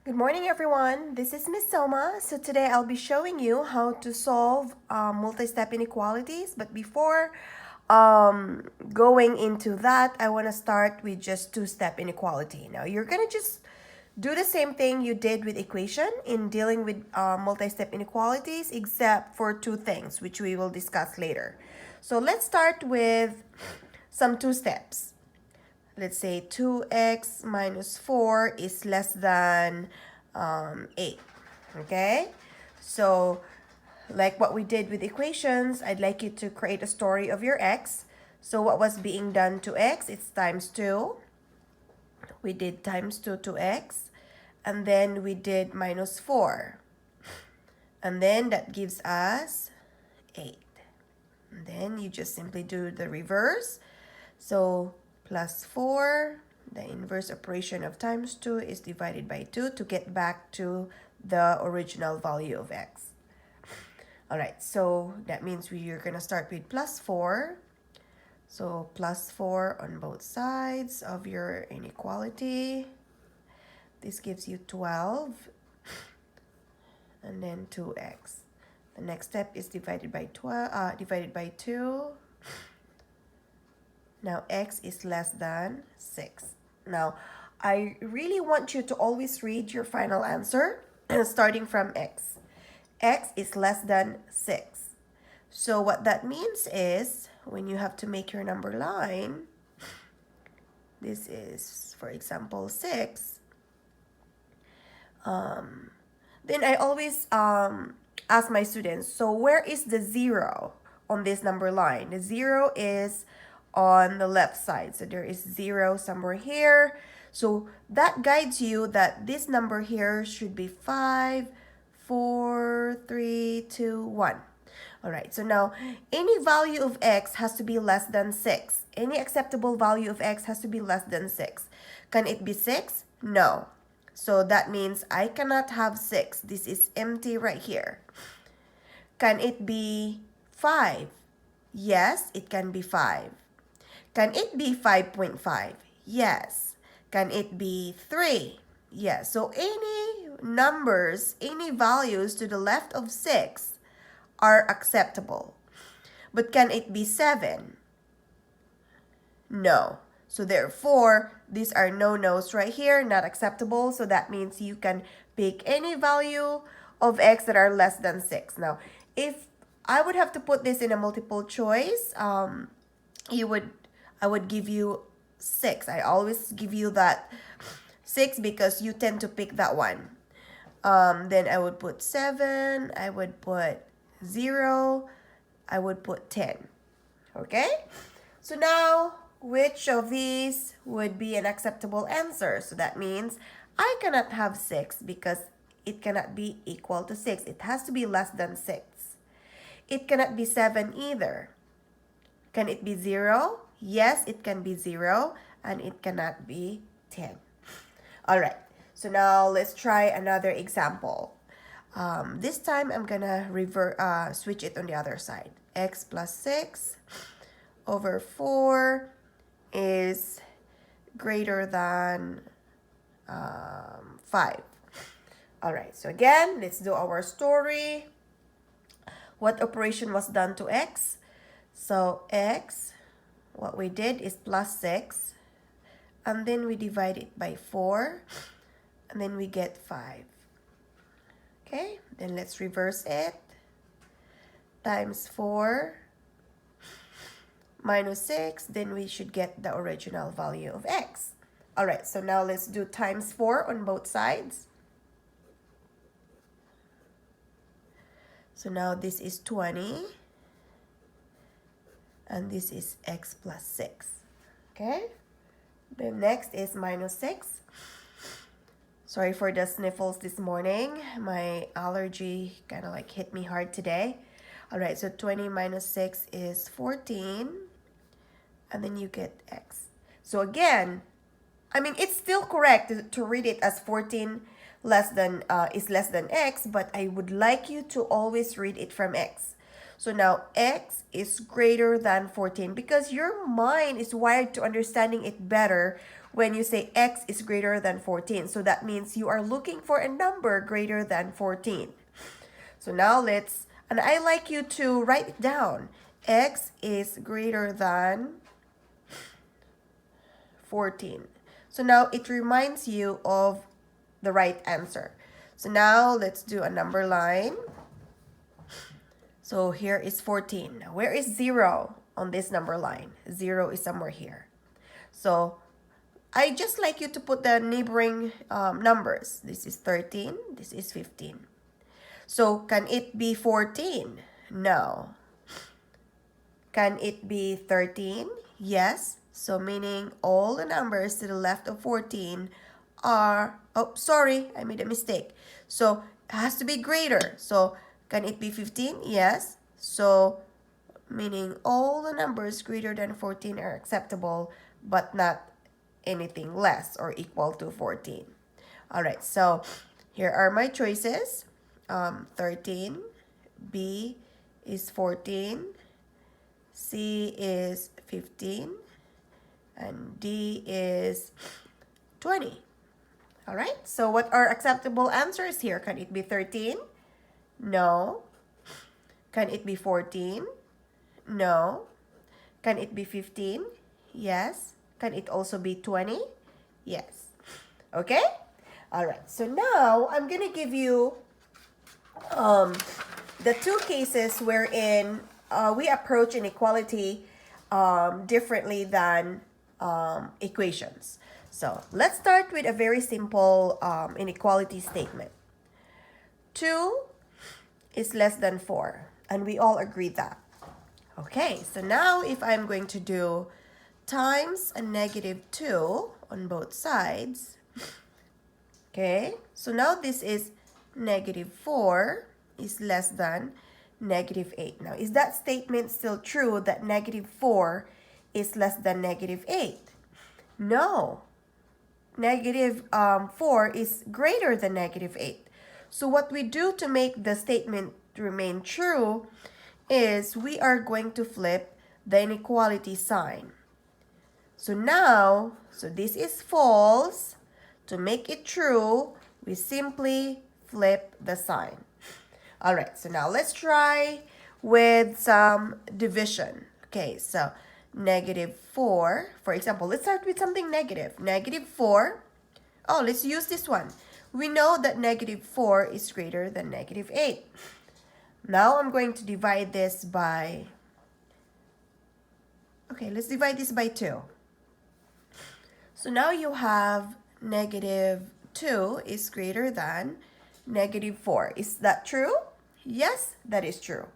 Good morning, everyone. This is Miss Soma. So today I'll be showing you how to solve multi-step inequalities. But before going into that, I want to start with just two-step inequality. Now you're gonna just do the same thing you did with equation in dealing with multi-step inequalities, except for two things, which we will discuss later. So let's start with some two steps. Let's say 2x minus 4 is less than 8. Okay? So, like what we did with equations, I'd like you to create a story of your x. So, what was being done to x? It's times 2. We did times 2 to x. And then we did minus 4. And then that gives us 8. And then you just simply do the reverse. So, plus 4, the inverse operation of times 2 is divided by 2 to get back to the original value of x. All right, so that means we're going to start with plus 4. So plus 4 on both sides of your inequality. This gives you 12. And then 2x. The next step is divided by 2. Now, x is less than 6. Now, I really want you to always read your final answer starting from x. X is less than 6. So what that means is when you have to make your number line, this is, for example, 6. Then I always ask my students, so where is the 0 on this number line? The 0 is on the left side. So there is 0 somewhere here. So that guides you that this number here should be 5, 4, 3, 2, 1. All right, so now any value of x has to be less than 6. Any acceptable value of x has to be less than 6. Can it be 6? No. So that means I cannot have 6. This is empty right here. Can it be 5? Yes, it can be 5. Can it be 5.5? Yes. Can it be 3? Yes. So any numbers, any values to the left of 6 are acceptable. But can it be 7? No. So therefore, these are no-nos right here, not acceptable. So that means you can pick any value of x that are less than 6. Now, if I would have to put this in a multiple choice, I would give you 6. I always give you that 6 because you tend to pick that one. Then I would put 7. I would put 0. I would put 10. Okay? So now, which of these would be an acceptable answer? So that means I cannot have 6 because it cannot be equal to 6. It has to be less than 6. It cannot be 7 either. Can it be 0? Yes, it can be 0. And it cannot be 10. All right. So now let's try another example. This time I'm going to switch it on the other side. X plus 6 over 4 is greater than 5. All right. So again, let's do our story. What operation was done to x? So x, what we did is plus 6. And then we divide it by 4. And then we get 5. Okay, then let's reverse it. Times 4 minus 6. Then we should get the original value of x. All right, so now let's do times 4 on both sides. So now this is 20. And this is x plus 6. Okay? The next is minus 6. Sorry for the sniffles this morning. My allergy kind of like hit me hard today. All right, so 20 minus 6 is 14. And then you get x. So again, I mean, it's still correct to read it as 14 is less than x, but I would like you to always read it from x. So now x is greater than 14 because your mind is wired to understanding it better when you say x is greater than 14. So that means you are looking for a number greater than 14. So now let's, and I like you to write it down. X is greater than 14. So now it reminds you of the right answer. So now let's do a number line. So here is 14. Now where is 0 on this number line? 0 is somewhere here. So I just like you to put the neighboring numbers. This is 13. This is 15. So can it be 14? No. Can it be 13? Yes. So meaning all the numbers to the left of 14 are, oh, sorry, I made a mistake. So it has to be greater. So can it be 15? Yes. So meaning all the numbers greater than 14 are acceptable, but not anything less or equal to 14. All right, so here are my choices. 13, B is 14, C is 15, and D is 20. All right, so what are acceptable answers here? Can it be 13? No. Can it be 14? No. Can it be 15? Yes. Can it also be 20? Yes. Okay? All right, so now I'm going to give you the two cases wherein we approach inequality differently than equations. So let's start with a very simple inequality statement. 2 is less than 4, and we all agree that. Okay, so now if I'm going to do times a negative 2 on both sides, okay, so now this is negative 4 is less than negative 8. Now, is that statement still true that negative 4 is less than negative 8? No. Negative 4 is greater than negative 8. So what we do to make the statement remain true is we are going to flip the inequality sign. So now, so this is false. To make it true, we simply flip the sign. All right, so now let's try with some division. Okay, so negative 4, for example, let's start with something negative. Negative 4, oh, let's use this one. We know that negative 4 is greater than negative 8. Now I'm going to divide this by, okay, let's divide this by 2. So now you have negative 2 is greater than negative 4. Is that true? Yes, that is true.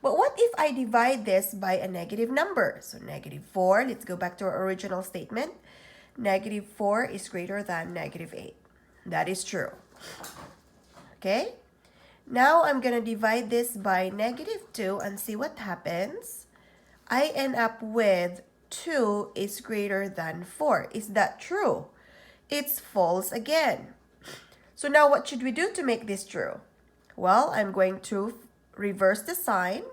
But what if I divide this by a negative number? So negative 4, let's go back to our original statement. Negative 4 is greater than negative 8. That is true. Okay? Now I'm going to divide this by negative 2 and see what happens. I end up with 2 is greater than 4. Is that true? It's false again. So now what should we do to make this true? Well, I'm going to reverse the sign.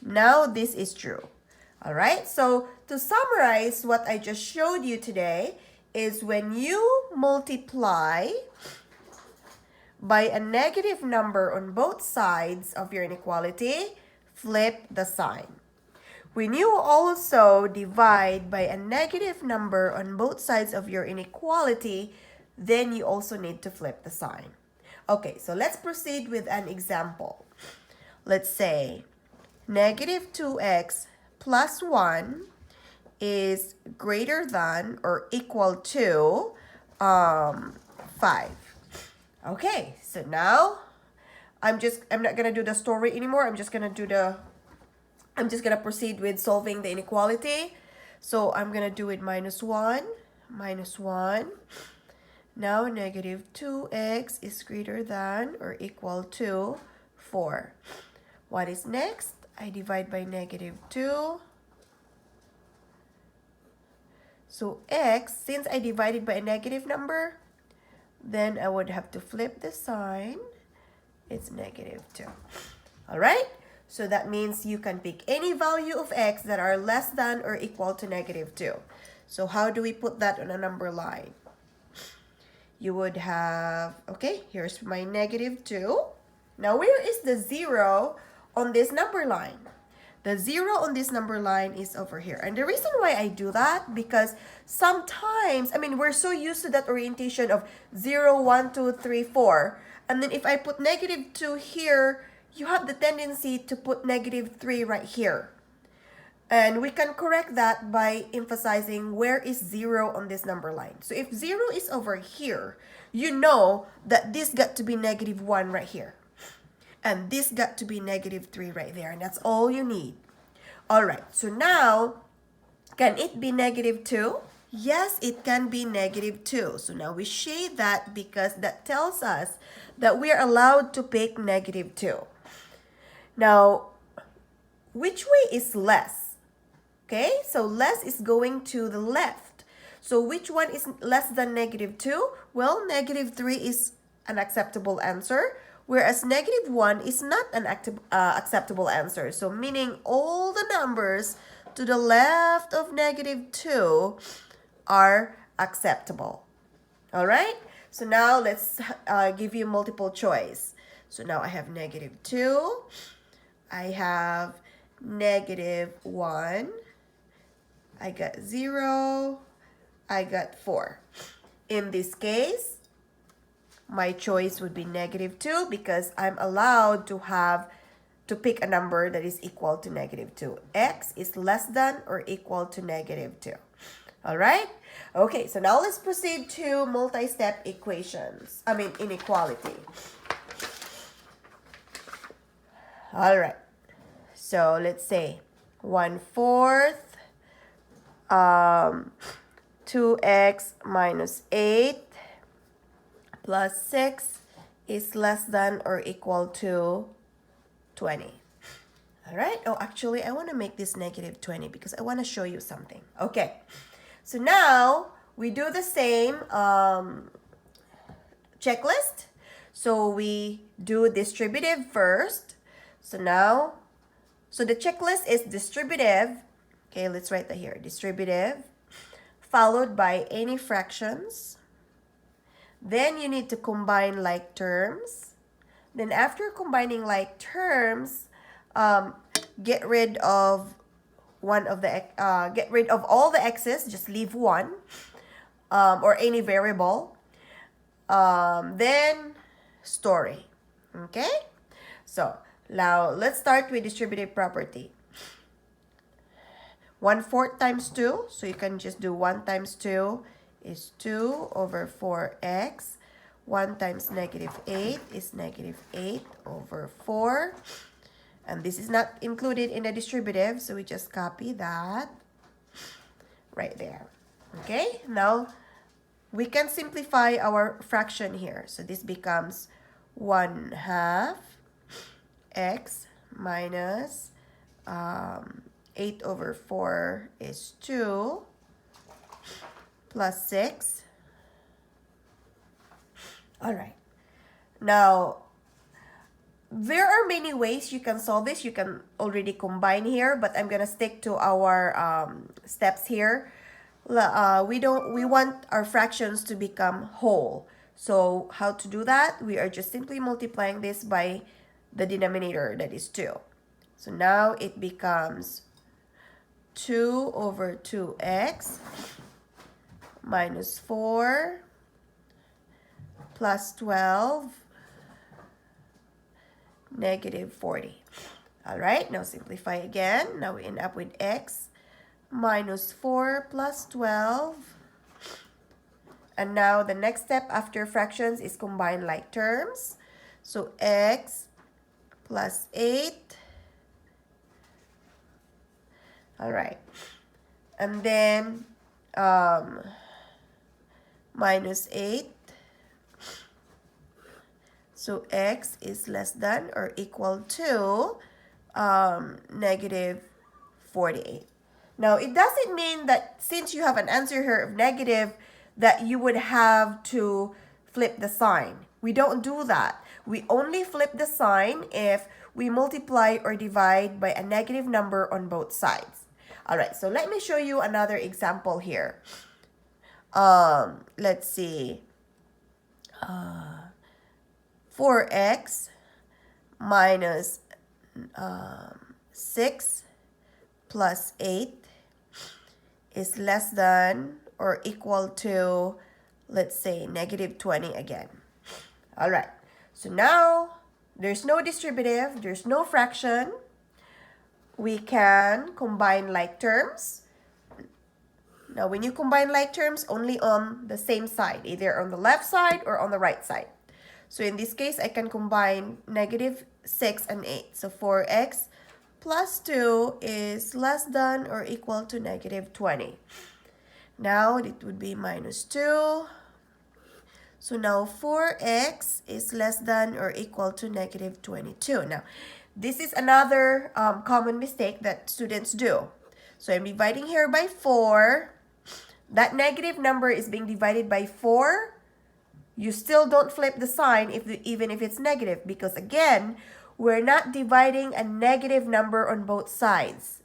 Now this is true. All right, so to summarize what I just showed you today is when you multiply by a negative number on both sides of your inequality, flip the sign. When you also divide by a negative number on both sides of your inequality, then you also need to flip the sign. Okay, so let's proceed with an example. Let's say negative 2x plus 1 is greater than or equal to 5. Okay, so now I'm not gonna do the story anymore. I'm just gonna proceed with solving the inequality. So I'm gonna do it minus 1. Now negative 2x is greater than or equal to 4. What is next? I divide by negative 2. So x, since I divided by a negative number, then I would have to flip the sign. It's negative 2. All right? So that means you can pick any value of x that are less than or equal to negative 2. So how do we put that on a number line? You would have, okay, here's my -2. Now, where is the 0 on this number line? The 0 on this number line is over here. And the reason why I do that, because sometimes, I mean, we're so used to that orientation of 0, 1, 2, 3, 4. And then if I put -2 here, you have the tendency to put -3 right here. And we can correct that by emphasizing where is 0 on this number line. So if 0 is over here, you know that this got to be -1 right here. And this got to be -3 right there. And that's all you need. All right, so now, can it be -2? Yes, it can be -2. So now we shade that because that tells us that we are allowed to pick -2. Now, which way is less? Okay, so less is going to the left. So which one is less than -2? Well, -3 is an acceptable answer, whereas -1 is not an acceptable answer. So meaning all the numbers to the left of -2 are acceptable. All right, so now let's give you multiple choice. So now I have -2, I have -1, I got 0, I got 4. In this case, my choice would be -2 because I'm allowed to pick a number that is equal to -2. X is less than or equal to -2. All right? Okay, so now let's proceed to multi-step equations. I mean, inequality. All right. So let's say 1/4 2x minus 8 plus 6 is less than or equal to 20. All right. Oh, actually, I want to make this -20 because I want to show you something. Okay. So now we do the same checklist. So we do distributive first. So the checklist is distributive. Okay, let's write that here. Distributive, followed by any fractions. Then you need to combine like terms. Then after combining like terms, get rid of all the x's, just leave one, or any variable. Then story. Okay? So now let's start with distributive property. 1/4 times 2, so you can just do 1 times 2 is 2 over 4x. 1 times -8 is -8 over 4. And this is not included in the distributive, so we just copy that right there. Okay, now we can simplify our fraction here. So this becomes 1/2 x minus 8 over 4 is 2 plus 6. All right. Now, there are many ways you can solve this. You can already combine here, but I'm going to stick to our steps here. We want our fractions to become whole. So how to do that? We are just simply multiplying this by the denominator, that is 2. So now it becomes 2 over 2x minus 4 plus 12 negative 40. All right, now simplify again. Now we end up with x minus 4 plus 12. And now the next step after fractions is combine like terms. So x plus 8. All right. And then minus 8. So x is less than or equal to negative 48. Now, it doesn't mean that since you have an answer here of negative, that you would have to flip the sign. We don't do that. We only flip the sign if we multiply or divide by a negative number on both sides. All right, so let me show you another example here. Let's see. 4x minus 6 plus 8 is less than or equal to, let's say, negative 20 again. All right, so now there's no distributive, there's no fraction. We can combine like terms. Now, when you combine like terms, only on the same side, either on the left side or on the right side. So in this case, I can combine negative 6 and 8. So 4x plus 2 is less than or equal to negative 20. Now, it would be minus 2. So now 4x is less than or equal to negative 22. Now, this is another common mistake that students do. So I'm dividing here by 4. That negative number is being divided by 4. You still don't flip the sign even if it's negative, because again, we're not dividing a negative number on both sides.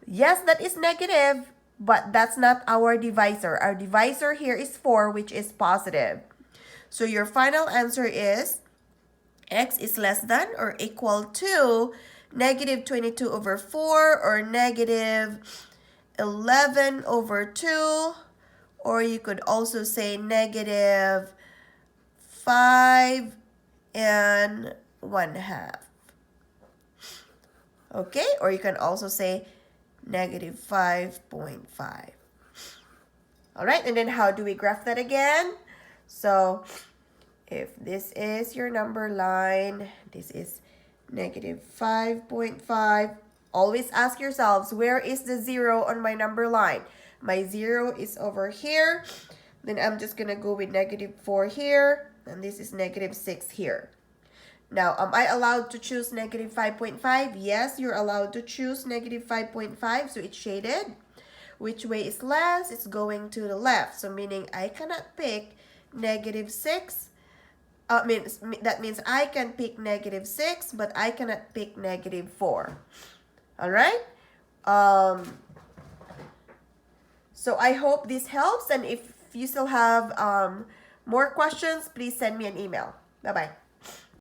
Yes, that is negative, but that's not our divisor. Our divisor here is 4, which is positive. So your final answer is x is less than or equal to negative 22 over 4 or negative 11 over 2. Or you could also say negative 5 and 1/2. Okay, or you can also say negative 5.5. All right, and then how do we graph that again? So if this is your number line, this is negative 5.5. Always ask yourselves, where is the 0 on my number line? My 0 is over here. Then I'm just going to go with negative 4 here. And this is negative 6 here. Now, am I allowed to choose negative 5.5? Yes, you're allowed to choose negative 5.5. So it's shaded. Which way is less? It's going to the left. So meaning I cannot pick negative 6. That means I can pick negative 6, but I cannot pick negative 4. All right? So I hope this helps. And if you still have more questions, please send me an email. Bye-bye.